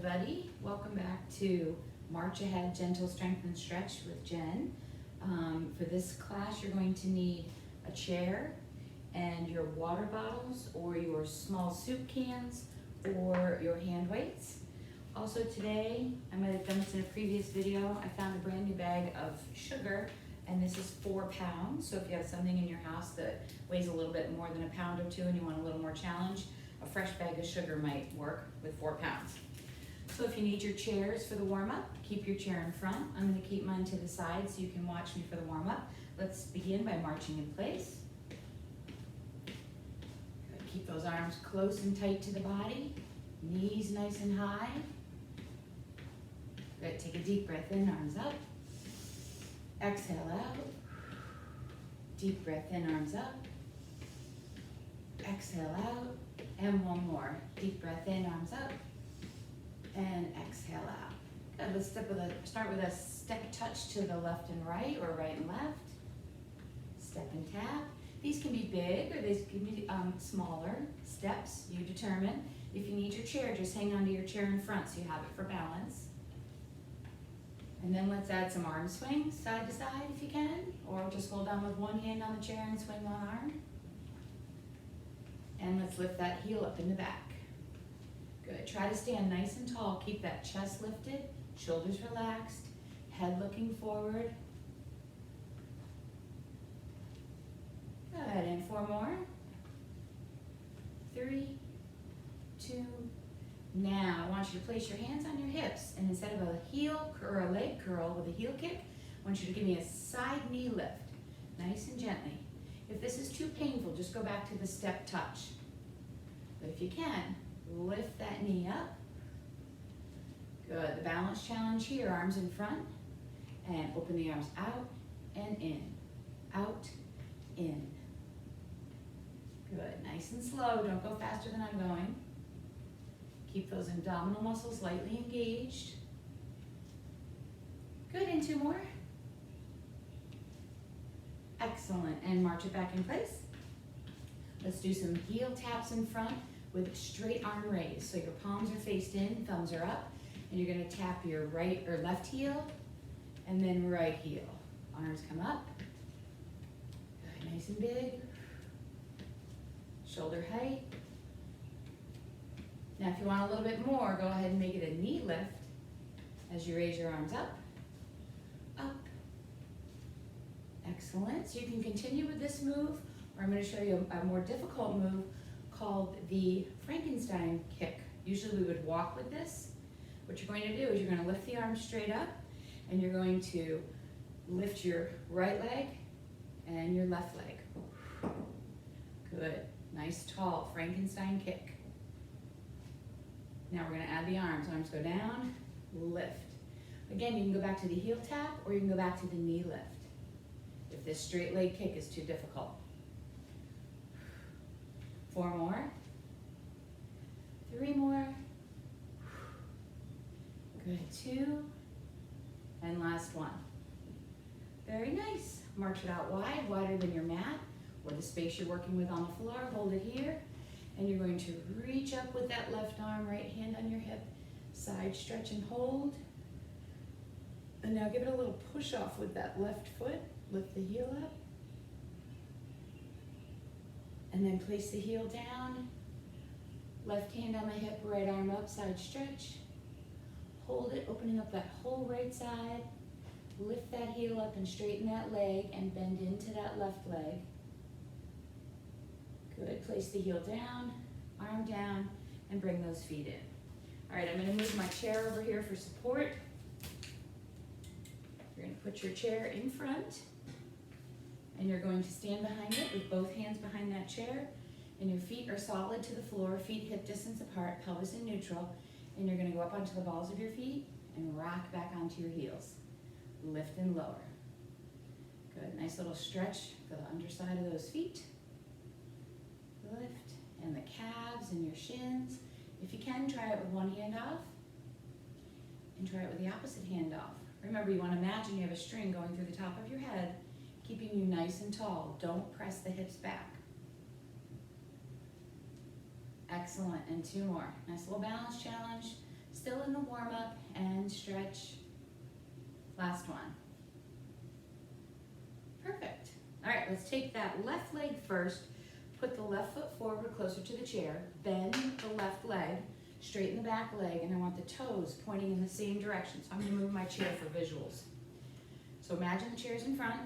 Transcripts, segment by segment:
everybody. Welcome back to March Ahead Gentle Strength and Stretch with Jen. For this class, you're going to need a chair and your water bottles or your small soup cans or your hand weights. Also today, I might have done this in a previous video, I found a brand new bag of sugar, and this is 4 pounds. So if you have something in your house that weighs a little bit more than a pound or two and you want a little more challenge, a fresh bag of sugar might work with 4 pounds. So if you need your chairs for the warm-up, keep your chair in front. I'm going to keep mine to the side so you can watch me for the warm-up. Let's begin by marching in place. Good. Keep those arms close and tight to the body, knees nice and high. Good. Take a deep breath in, arms up. Exhale out. Deep breath in, arms up. Exhale out. And one more. Deep breath in, arms up. And exhale out. Good. Let's start with a step touch to the left and right, or right and left. Step and tap. These can be big or these can be smaller steps. You determine. If you need your chair, just hang onto your chair in front so you have it for balance. And then let's add some arm swings, side to side if you can, or just hold on with one hand on the chair and swing one arm. And let's lift that heel up in the back. Good. Try to stand nice and tall. Keep that chest lifted, shoulders relaxed, head looking forward. Good. And 4 more. 3, 2. Now, I want you to place your hands on your hips, and instead of a heel or a leg curl with a heel kick, I want you to give me a side knee lift, nice and gently. If this is too painful, just go back to the step touch. But if you can, lift that knee up. Good. The balance challenge here, arms in front, and open the arms out and in, out, in. Good. Nice and slow. Don't go faster than I'm going. Keep those abdominal muscles lightly engaged. Good, and 2 more. Excellent, and march it back in place. Let's do some heel taps in front with straight arm raise. So your palms are faced in, thumbs are up, and you're gonna tap your right or left heel, and then right heel. Arms come up. Good, nice and big. Shoulder height. Now, if you want a little bit more, go ahead and make it a knee lift as you raise your arms up, up. Excellent. So you can continue with this move, or I'm going to show you a more difficult move called the Frankenstein Kick. Usually we would walk with this. What you're going to do is you're going to lift the arms straight up, and you're going to lift your right leg and your left leg. Good. Nice, tall Frankenstein Kick. Now we're going to add the arms. Arms go down, lift. Again, you can go back to the heel tap or you can go back to the knee lift if this straight leg kick is too difficult. 4 more. 3 more. Good. 2. And last one. Very nice. March it out wide, wider than your mat or the space you're working with on the floor. Hold it here. And you're going to reach up with that left arm, right hand on your hip, side stretch and hold. And now give it a little push off with that left foot. Lift the heel up. And then place the heel down. Left hand on the hip, right arm up, side stretch. Hold it, opening up that whole right side. Lift that heel up and straighten that leg and bend into that left leg. Good. Place the heel down, arm down, and bring those feet in. All right, I'm going to move my chair over here for support. You're going to put your chair in front, and you're going to stand behind it with both hands behind that chair, and your feet are solid to the floor, feet hip distance apart, pelvis in neutral, and you're going to go up onto the balls of your feet and rock back onto your heels. Lift and lower. Good. Nice little stretch for the underside of those feet. Lift, and the calves and your shins. If you can, try it with one hand off, and try it with the opposite hand off. Remember, you want to imagine you have a string going through the top of your head, keeping you nice and tall. Don't press the hips back. Excellent, and 2 more. Nice little balance challenge. Still in the warm-up and stretch. Last one. Perfect. All right, let's take that left leg first. Put the left foot forward closer to the chair. Bend the left leg, straighten the back leg, and I want the toes pointing in the same direction. So I'm gonna move my chair for visuals. So imagine the chair's in front.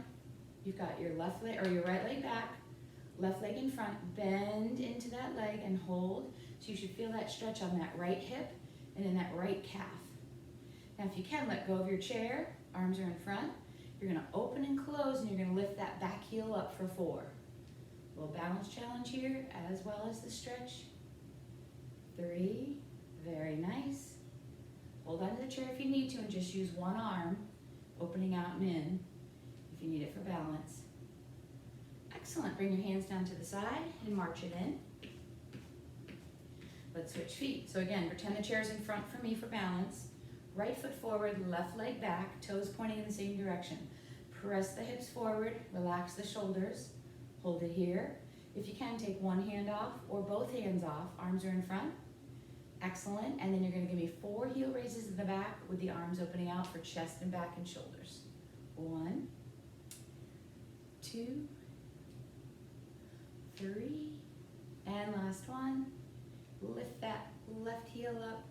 You've got your left leg or your right leg back, left leg in front. Bend into that leg and hold. So you should feel that stretch on that right hip and in that right calf. Now if you can, let go of your chair. Arms are in front. You're gonna open and close, and you're gonna lift that back heel up for 4. A little balance challenge here, as well as the stretch. 3, very nice. Hold on to the chair if you need to, and just use one arm, opening out and in, if you need it for balance. Excellent, bring your hands down to the side and march it in. Let's switch feet. So again, pretend the chair's in front for me for balance. Right foot forward, left leg back, toes pointing in the same direction. Press the hips forward, relax the shoulders, hold it here. If you can, take one hand off or both hands off, arms are in front. Excellent, and then you're gonna give me 4 heel raises in the back with the arms opening out for chest and back and shoulders. 1, 2, 3, and last one. Lift that left heel up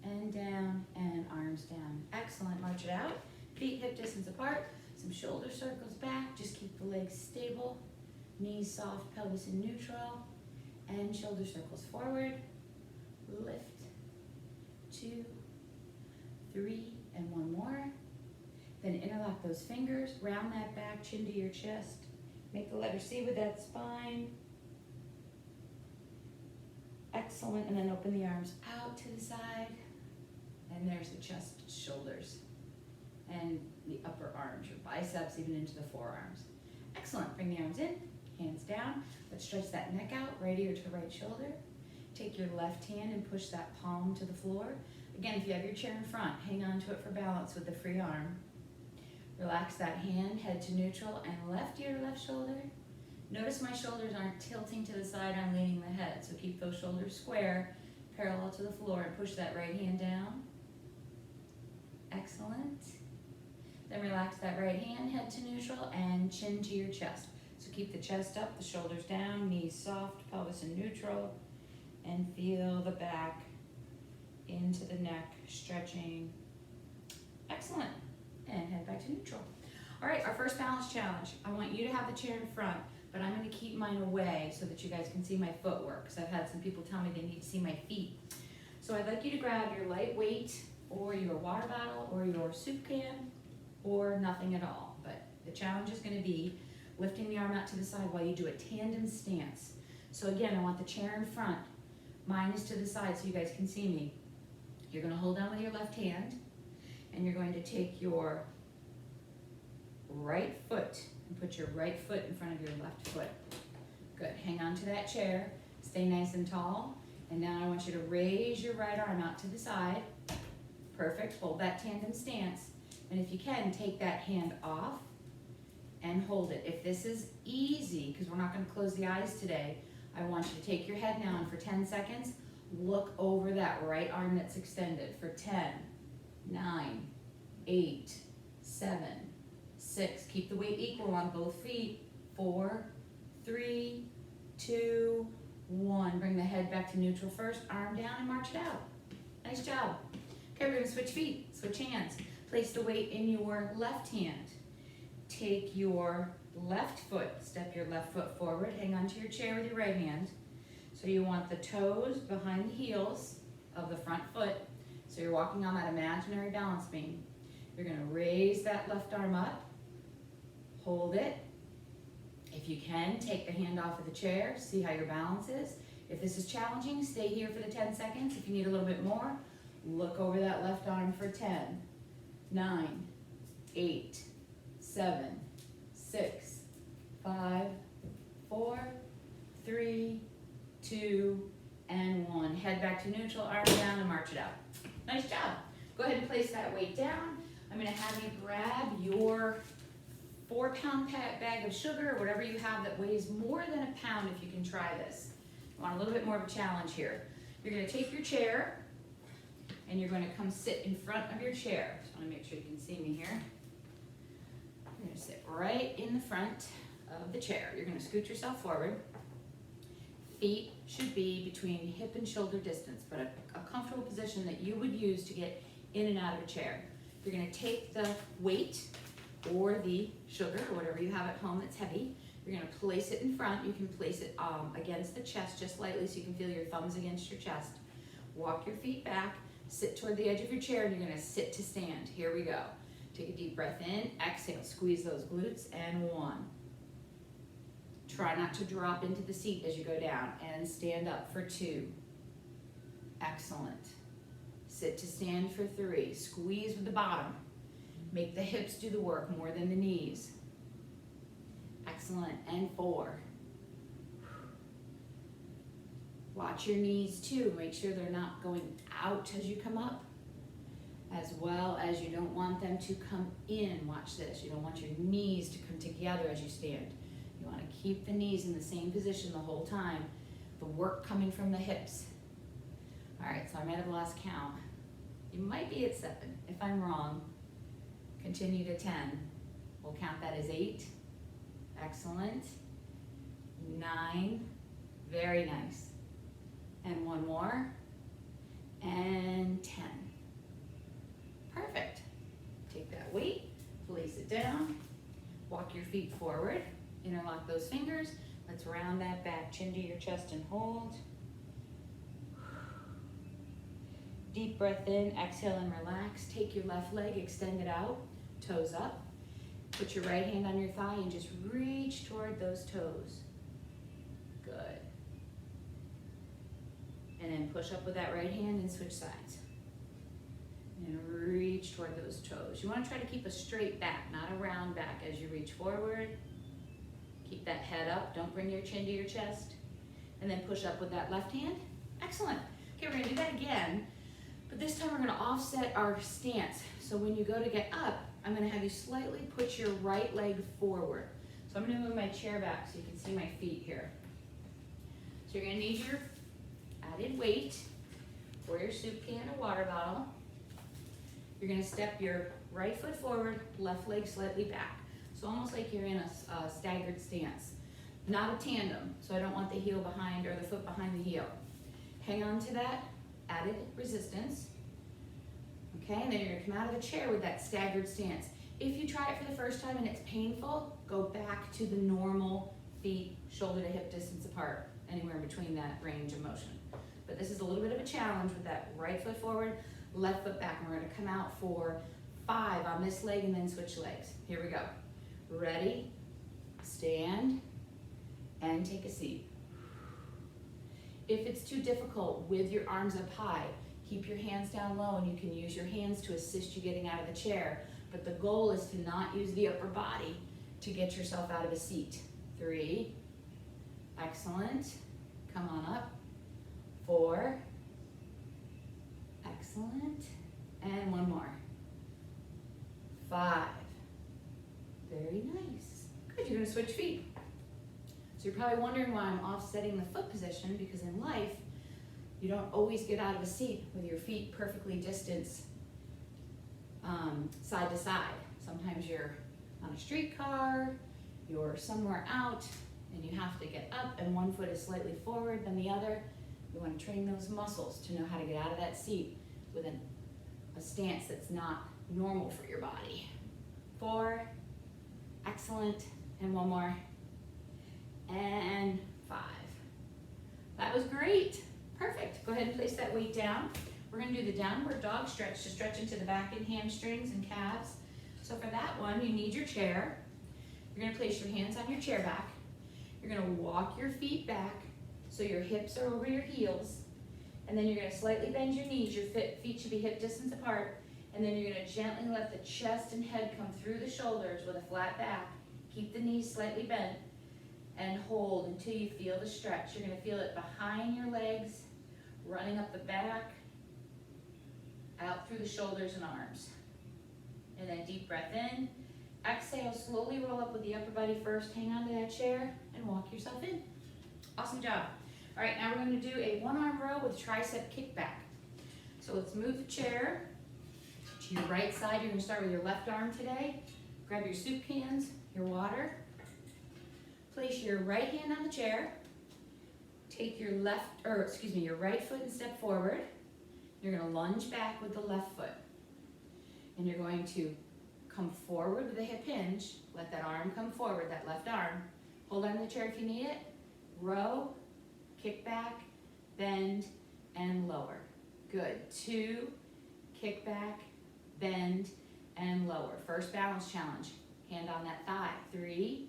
and down and arms down. Excellent, march it out. Feet hip distance apart, some shoulder circles back, just keep the legs stable. Knees soft, pelvis in neutral, and shoulder circles forward. Lift, 2, 3, and one more. Then interlock those fingers, round that back, chin to your chest. Make the letter C with that spine. Excellent, and then open the arms out to the side. And there's the chest, shoulders, and the upper arms, your biceps, even into the forearms. Excellent, bring the arms in, hands down. Let's stretch that neck out, right ear to right shoulder. Take your left hand and push that palm to the floor. Again, if you have your chair in front, hang on to it for balance with the free arm. Relax that hand, head to neutral, and left ear to left shoulder. Notice my shoulders aren't tilting to the side, I'm leaning the head. So keep those shoulders square, parallel to the floor, and push that right hand down. Excellent. Then relax that right hand, head to neutral, and chin to your chest. So keep the chest up, the shoulders down, knees soft, pelvis in neutral, and feel the back into the neck, stretching. Excellent. And head back to neutral. All right, our first balance challenge. I want you to have the chair in front, but I'm gonna keep mine away so that you guys can see my footwork, because I've had some people tell me they need to see my feet. So I'd like you to grab your lightweight or your water bottle or your soup can or nothing at all. But the challenge is gonna be lifting the arm out to the side while you do a tandem stance. So again, I want the chair in front. Mine is to the side so you guys can see me. You're gonna hold down with your left hand, and you're going to take your right foot and put your right foot in front of your left foot. Good, hang on to that chair, stay nice and tall. And now I want you to raise your right arm out to the side. Perfect, hold that tandem stance. And if you can, take that hand off and hold it. If this is easy, because we're not gonna close the eyes today, I want you to take your head now and for 10 seconds, look over that right arm that's extended for 10, 9, 8, 7, 6. Keep the weight equal on both feet. 4, 3, 2, 1. Bring the head back to neutral first, arm down and march it out. Nice job. Okay, we're gonna switch feet, switch hands. Place the weight in your left hand. Take your left foot, step your left foot forward, hang on to your chair with your right hand. So you want the toes behind the heels of the front foot. So you're walking on that imaginary balance beam. You're gonna raise that left arm up, hold it. If you can, take the hand off of the chair, see how your balance is. If this is challenging, stay here for the 10 seconds. If you need a little bit more, look over that left arm for 10, 9, 8, 7, 6, 5, 4, 3, 2, and 1. Head back to neutral, arm down, and march it out. Nice job. Go ahead and place that weight down. I'm gonna have you grab your 4-pound bag of sugar or whatever you have that weighs more than a pound if you can try this. I want a little bit more of a challenge here. You're gonna take your chair, and you're going to come sit in front of your chair. Just want to make sure you can see me here. You're going to sit right in the front of the chair. You're going to scoot yourself forward. Feet should be between hip and shoulder distance, but a comfortable position that you would use to get in and out of a chair. You're going to take the weight or the sugar or whatever you have at home that's heavy. You're going to place it in front. You can place it against the chest just lightly so you can feel your thumbs against your chest. Walk your feet back, sit toward the edge of your chair, and you're going to sit to stand. Here we go. Take a deep breath in, exhale, squeeze those glutes, and 1. Try not to drop into the seat as you go down, and stand up for 2. Excellent. Sit to stand for 3. Squeeze with the bottom. Make the hips do the work more than the knees. Excellent. And 4. Watch your knees too. Make sure they're not going out as you come up, as well as you don't want them to come in. Watch this. You don't want your knees to come together as you stand. You want to keep the knees in the same position the whole time. The work coming from the hips. All right, so I'm at the last count. You might be at 7. If I'm wrong, continue to 10. We'll count that as 8. Excellent. 9. Very nice. And 1 more. And 10. Perfect. Take that weight, place it down, walk your feet forward, interlock those fingers. Let's round that back, chin to your chest and hold. Deep breath in, exhale and relax. Take your left leg, extend it out, toes up. Put your right hand on your thigh and just reach toward those toes. Good. And then push up with that right hand and switch sides. And reach toward those toes. You want to try to keep a straight back, not a round back as you reach forward. Keep that head up. Don't bring your chin to your chest. And then push up with that left hand. Excellent. Okay, we're going to do that again. But this time we're going to offset our stance. So when you go to get up, I'm going to have you slightly put your right leg forward. So I'm going to move my chair back so you can see my feet here. So you're going to need your added weight or your soup can or water bottle. You're going to step your right foot forward, left leg slightly back. So almost like you're in a staggered stance. Not a tandem, so I don't want the heel behind or the foot behind the heel. Hang on to that added resistance. Okay, and then you're going to come out of the chair with that staggered stance. If you try it for the first time and it's painful, go back to the normal feet, shoulder to hip distance apart, anywhere in between that range of motion. But this is a little bit of a challenge with that right foot forward, left foot back, and we're going to come out for 5 on this leg and then switch legs. Here we go. Ready, stand, and take a seat. If it's too difficult with your arms up high, keep your hands down low and you can use your hands to assist you getting out of the chair. But the goal is to not use the upper body to get yourself out of a seat. 3, excellent. Come on up. 4, excellent. And 1 more. 5. Very nice. Good, you're gonna switch feet. So you're probably wondering why I'm offsetting the foot position, because in life, you don't always get out of a seat with your feet perfectly distanced side to side. Sometimes you're on a streetcar, you're somewhere out, and you have to get up and one foot is slightly forward than the other. You want to train those muscles to know how to get out of that seat with a stance that's not normal for your body. 4, excellent, and 1 more, and 5. That was great, perfect. Go ahead and place that weight down. We're going to do the downward dog stretch to stretch into the back and hamstrings and calves. So for that one, you need your chair. You're going to place your hands on your chair back. You're going to walk your feet back so your hips are over your heels. And then you're going to slightly bend your knees. Your feet should be hip distance apart. And then you're going to gently let the chest and head come through the shoulders with a flat back. Keep the knees slightly bent and hold until you feel the stretch. You're going to feel it behind your legs, running up the back, out through the shoulders and arms. And then deep breath in. Exhale, slowly roll up with the upper body first. Hang on to that chair and walk yourself in. Awesome job. All right, now we're going to do a 1-arm row with tricep kickback. So let's move the chair to your right side. You're gonna start with your left arm today. Grab your soup cans, your water. Place your right hand on the chair. Take your your right foot and step forward. You're gonna lunge back with the left foot. And you're going to come forward with a hip hinge. Let that arm come forward, that left arm. Hold on to the chair if you need it. Row, kick back, bend, and lower. Good. 2, kick back, bend, and lower. First balance challenge. Hand on that thigh. 3.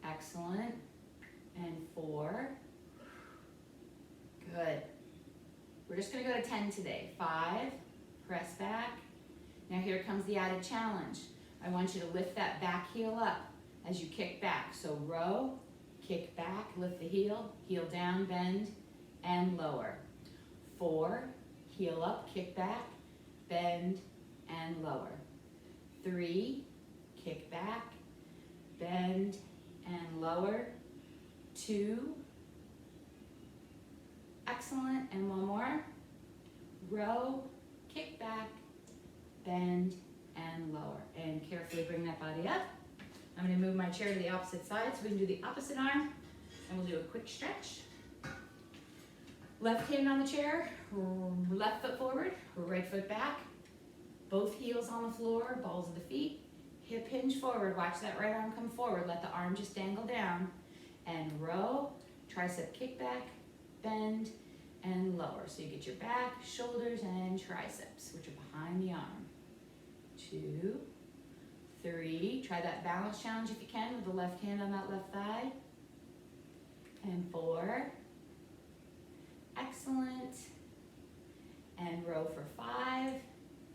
Excellent. And 4. Good. We're just going to go to 10 today. 5. Press back. Now here comes the added challenge. I want you to lift that back heel up as you kick back. So row, kick back, lift the heel, heel down, bend, and lower. 4, heel up, kick back, bend, and lower. 3, kick back, bend, and lower. 2, excellent, and one more. Row, kick back, bend, and lower. And carefully bring that body up. I'm going to move my chair to the opposite side so we can do the opposite arm. And we'll do a quick stretch. Left hand on the chair, left foot forward, right foot back. Both heels on the floor, balls of the feet. Hip hinge forward. Watch that right arm come forward. Let the arm just dangle down. And row, tricep kickback, bend, and lower. So you get your back, shoulders, and triceps, which are behind the arm. 2, 3. Try that balance challenge if you can with the left hand on that left thigh. And 4. Excellent. And row for 5.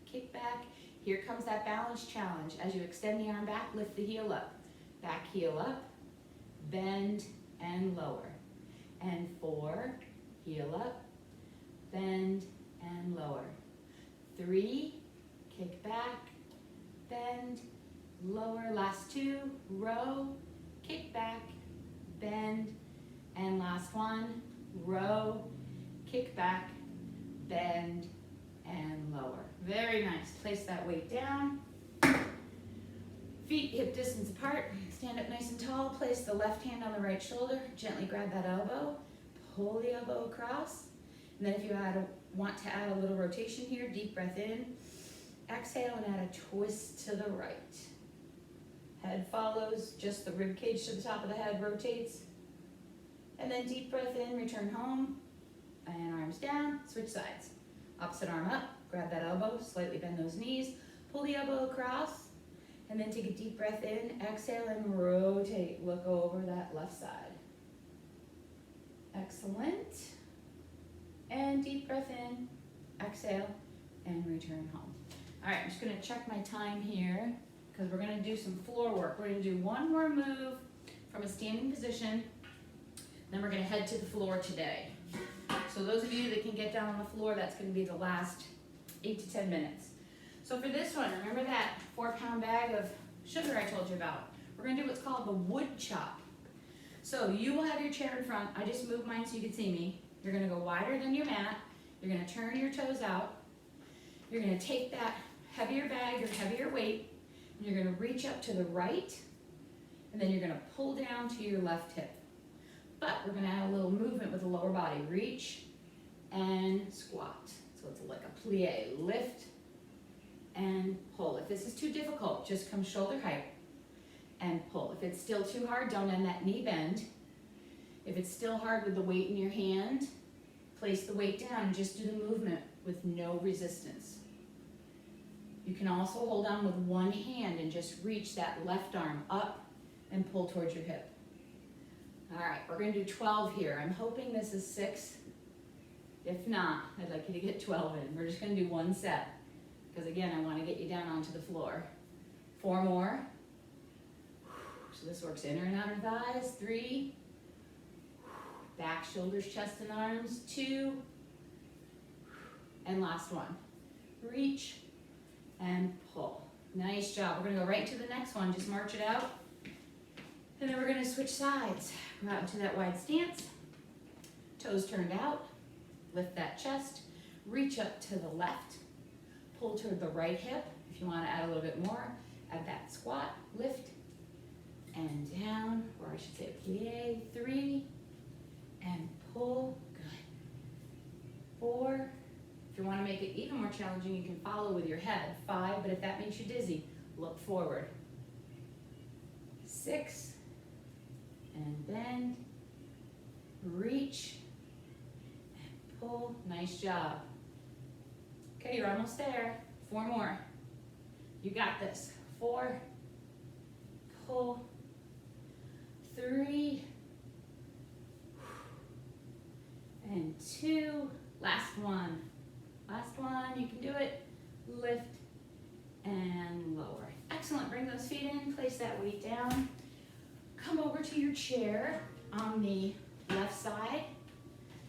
Kick back. Here comes that balance challenge. As you extend the arm back, lift the heel up. Back heel up, bend, and lower. And 4. Heel up, bend, and lower. 3, kick back, bend, lower. Last 2, row, kick back, bend, and last 1, row, kick back, bend, and lower. Very nice. Place that weight down. Feet hip distance apart. Stand up nice and tall. Place the left hand on the right shoulder. Gently grab that elbow. Pull the elbow across. And then if you want to add a little rotation here, deep breath in. Exhale and add a twist to the right. Head follows, just the rib cage to the top of the head rotates. And then deep breath in, return home. And arms down, switch sides. Opposite arm up, grab that elbow, slightly bend those knees. Pull the elbow across. And then take a deep breath in, exhale and rotate. Look over that left side. Excellent. And deep breath in, exhale, and return home. All right, I'm just gonna check my time here because we're gonna do some floor work. We're gonna do one more move from a standing position, then we're gonna head to the floor today. So those of you that can get down on the floor, that's gonna be the last 8 to 10 minutes. So for this one, remember that 4-pound bag of sugar I told you about? We're gonna do what's called the wood chop. So you will have your chair in front. I just moved mine so you can see me. You're gonna go wider than your mat. You're gonna turn your toes out. You're gonna take that heavier bag or heavier weight, and you're gonna reach up to the right, and then you're gonna pull down to your left hip. But we're gonna add a little movement with the lower body. Reach and squat. So it's like a plie. Lift and pull. If this is too difficult, just come shoulder height and pull. If it's still too hard, don't end that knee bend. If it's still hard with the weight in your hand, place the weight down and just do the movement with no resistance. You can also hold on with one hand and just reach that left arm up and pull towards your hip. All right, we're gonna do 12 here. I'm hoping this is 6. If not, I'd like you to get 12 in. We're just gonna do one set because again, I wanna get you down onto the floor. 4 more. So this works inner and outer thighs. 3. Back, shoulders, chest, and arms. 2. And last one. Reach and pull. Nice job. We're gonna go right to the next one. Just march it out. And then we're gonna switch sides. Go out into that wide stance. Toes turned out. Lift that chest. reach up to the left, pull toward the right hip. If you want to add a little bit more, add that squat, lift, and down, or I should say plie, 3, and pull, good, 4. If you want to make it even more challenging, you can follow with your head, 5, but if that makes you dizzy, look forward. 6, and bend, reach, and pull, nice job. Okay, you're almost there, 4 more. You got this, 4, pull, 3, and 2, last one, you can do it, lift and lower. Excellent, bring those feet in, place that weight down, come over to your chair on the left side,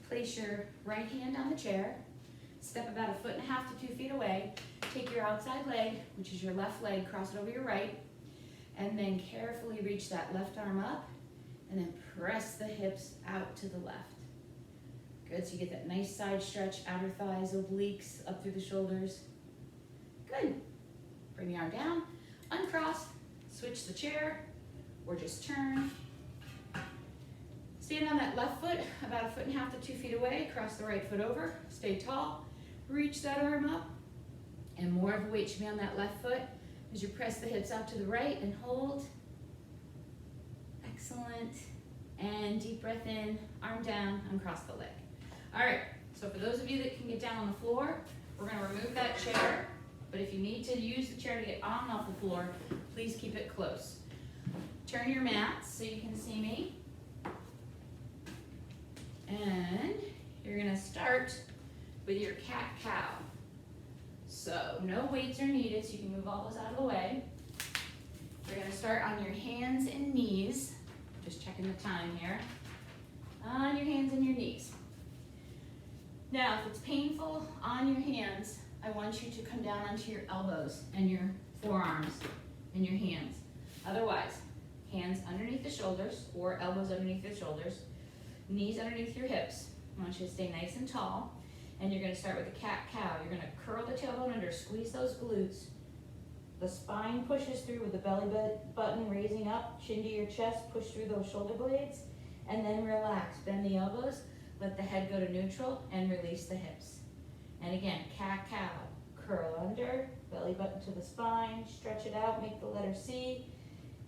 place your right hand on the chair, step about 1.5 to 2 feet away, take your outside leg, which is your left leg, cross it over your right, and then carefully reach that left arm up, and then press the hips out to the left. Good, so you get that nice side stretch, outer thighs, obliques, up through the shoulders. Good. Bring the arm down, uncross, switch the chair, or just turn. Stand on that left foot, about 1.5 to 2 feet away, cross the right foot over, stay tall, reach that arm up, and more of the weight should be on that left foot as you press the hips out to the right and hold. Excellent. And deep breath in, arm down, uncross the leg. All right, so for those of you that can get down on the floor, we're gonna remove that chair, but if you need to use the chair to get on and off the floor, please keep it close. Turn your mats so you can see me. And you're gonna start with your cat-cow. So no weights are needed, so you can move all those out of the way. You're gonna start on your hands and knees. Just checking the time here. On your hands and your knees. Now, if it's painful on your hands, I want you to come down onto your elbows and your forearms and your hands. Otherwise, hands underneath the shoulders or elbows underneath the shoulders, knees underneath your hips. I want you to stay nice and tall. And you're gonna start with the cat-cow. You're gonna curl the tailbone under, squeeze those glutes. The spine pushes through with the belly button raising up, chin to your chest, push through those shoulder blades, and then relax. Bend the elbows, let the head go to neutral, and release the hips. And again, cat-cow, curl under, belly button to the spine, stretch it out, make the letter C,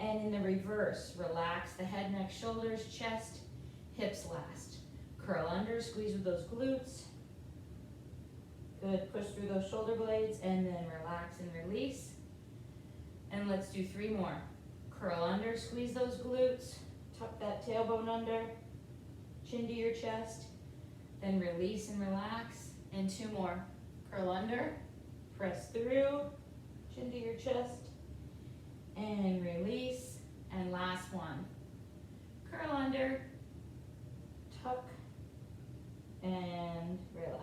and in the reverse, relax the head, neck, shoulders, chest, hips last. Curl under, squeeze with those glutes. Good, push through those shoulder blades, and then relax and release. And let's do 3 more. Curl under, squeeze those glutes, tuck that tailbone under, chin to your chest, then release and relax. And 2 more. Curl under, press through, chin to your chest, and release. And last one. Curl under, tuck, and relax.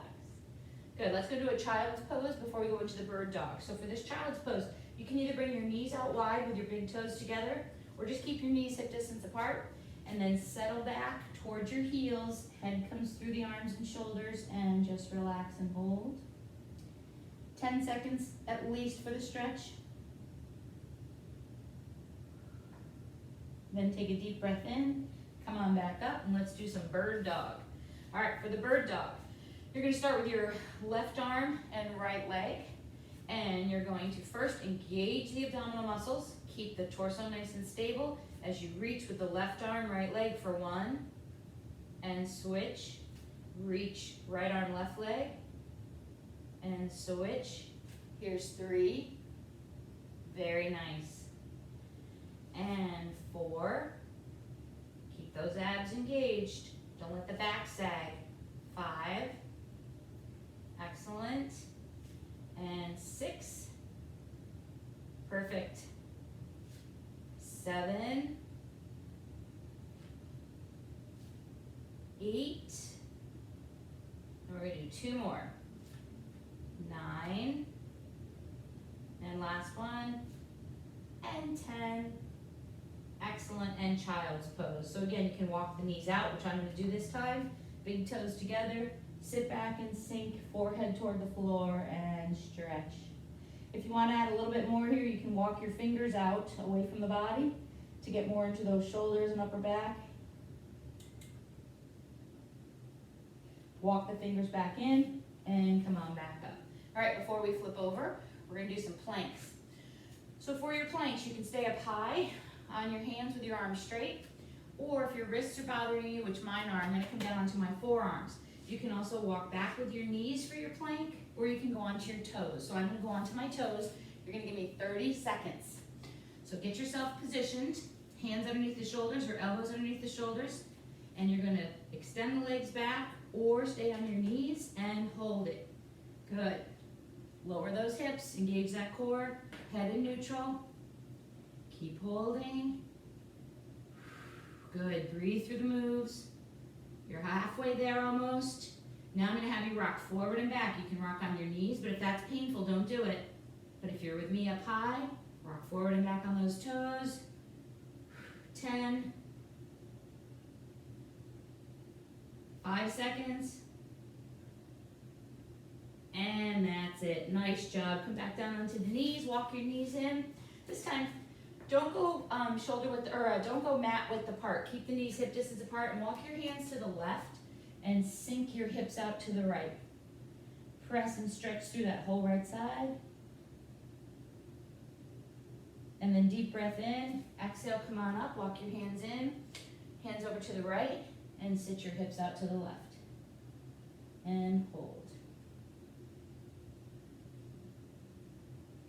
Good, let's go to a child's pose before we go into the bird dog. So for this child's pose, you can either bring your knees out wide with your big toes together, or just keep your knees hip distance apart, and then settle back towards your heels, head comes through the arms and shoulders, and just relax and hold. 10 seconds at least for the stretch. Then take a deep breath in, come on back up, and let's do some bird dog. All right, for the bird dog, you're gonna start with your left arm and right leg, and you're going to first engage the abdominal muscles, keep the torso nice and stable as you reach with the left arm, right leg for 1, and switch, reach, right arm, left leg, and switch. Here's 3, very nice, and 4, keep those abs engaged, don't let the back sag, 5, excellent, and 6, perfect, 7, 8, and we're gonna do 2 more, 9, and last one, and 10, excellent, and child's pose. So again, you can walk the knees out, which I'm gonna do this time, big toes together, Sit back and sink forehead toward the floor and stretch. If you want to add a little bit more here, you can walk your fingers out away from the body to get more into those shoulders and upper back. Walk the fingers back in and come on back up. All right, before we flip over, we're gonna do some planks. So for your planks, you can stay up high on your hands with your arms straight, or if your wrists are bothering you, which mine are, I'm gonna come down onto my forearms. You can also walk back with your knees for your plank, or you can go onto your toes. So I'm gonna go onto my toes. You're gonna give me 30 seconds. So get yourself positioned, hands underneath the shoulders or elbows underneath the shoulders, and you're gonna extend the legs back or stay on your knees and hold it. Good. Lower those hips, engage that core, head in neutral. Keep holding. Good, breathe through the moves. You're halfway there almost. Now I'm gonna have you rock forward and back. You can rock on your knees, but if that's painful, don't do it. But if you're with me up high, rock forward and back on those toes. 10. 5 seconds. And that's it. Nice job. Come back down onto the knees. Walk your knees in. This time, don't go don't go mat width apart. Keep the knees hip distance apart and walk your hands to the left and sink your hips out to the right. Press and stretch through that whole right side. And then deep breath in. Exhale, come on up. Walk your hands in. Hands over to the right and sit your hips out to the left. And hold.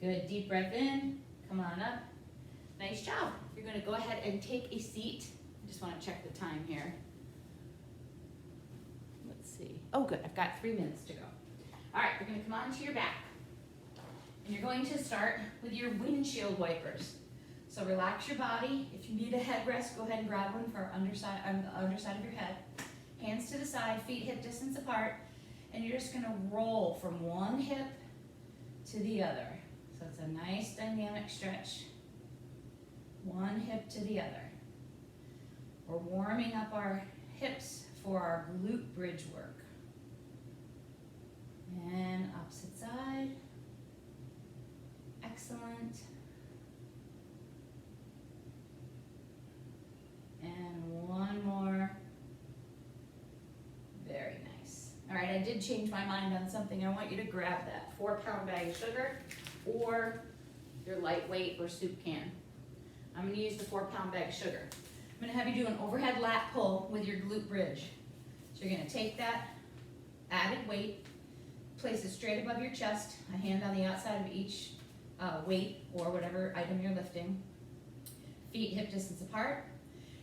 Good, deep breath in, come on up. Nice job. You're gonna go ahead and take a seat. I just wanna check the time here. Let's see. Oh good, I've got 3 minutes to go. All right, you're gonna come onto your back. And you're going to start with your windshield wipers. So relax your body. If you need a headrest, go ahead and grab one for underside, on the underside of your head. Hands to the side, feet hip distance apart. And you're just gonna roll from one hip to the other. So it's a nice dynamic stretch. One hip to the other. We're warming up our hips for our glute bridge work. And opposite side. Excellent. And one more. Very nice. All right, I did change my mind on something. I want you to grab that 4-pound bag of sugar or your lightweight or soup can. I'm gonna use the 4-pound bag of sugar. I'm gonna have you do an overhead lat pull with your glute bridge. So you're gonna take that added weight, place it straight above your chest, a hand on the outside of each weight or whatever item you're lifting. Feet hip distance apart.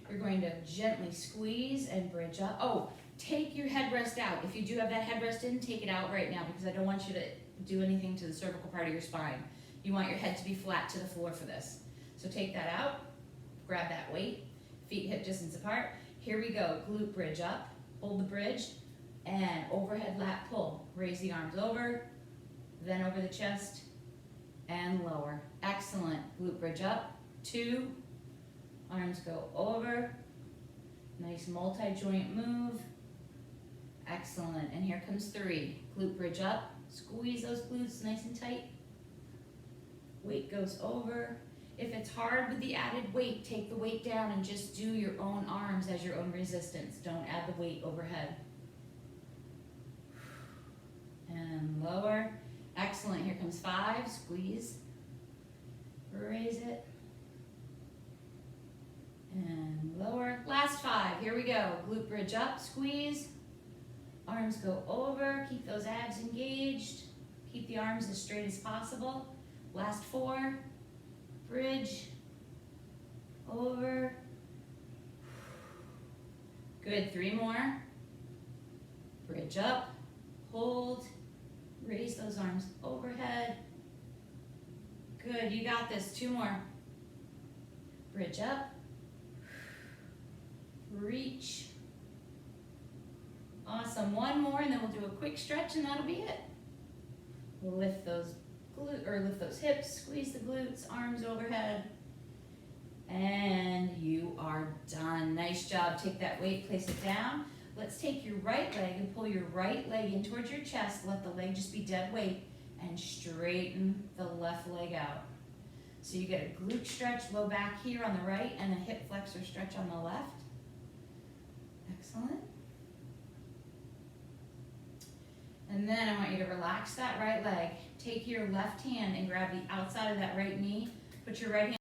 You're going to gently squeeze and bridge up. Oh, take your headrest out. If you do have that headrest in, take it out right now because I don't want you to do anything to the cervical part of your spine. You want your head to be flat to the floor for this. So take that out, grab that weight, feet hip distance apart. Here we go, glute bridge up, hold the bridge, and overhead lat pull. Raise the arms over, then over the chest, and lower. Excellent, glute bridge up, 2, arms go over, nice multi-joint move, excellent, and here comes 3, glute bridge up, squeeze those glutes nice and tight, weight goes over. If it's hard with the added weight, take the weight down and just do your own arms as your own resistance. Don't add the weight overhead. And lower, excellent, here comes 5, squeeze, raise it, and lower. Last 5, here we go. Glute bridge up, squeeze. Arms go over, keep those abs engaged. Keep the arms as straight as possible. Last 4, bridge, over. Good, 3 more. Bridge up, hold, raise those arms overhead. Good, you got this, 2 more. Bridge up, reach. Awesome, 1 more and then we'll do a quick stretch and that'll be it. Lift those lift those hips, squeeze the glutes, arms overhead. And you are done. Nice job. Take that weight, place it down. Let's take your right leg and pull your right leg in towards your chest. Let the leg just be dead weight and straighten the left leg out. So you get a glute stretch, low back here on the right, and a hip flexor stretch on the left. Excellent. And then I want you to relax that right leg. Take your left hand and grab the outside of that right knee. Put your right hand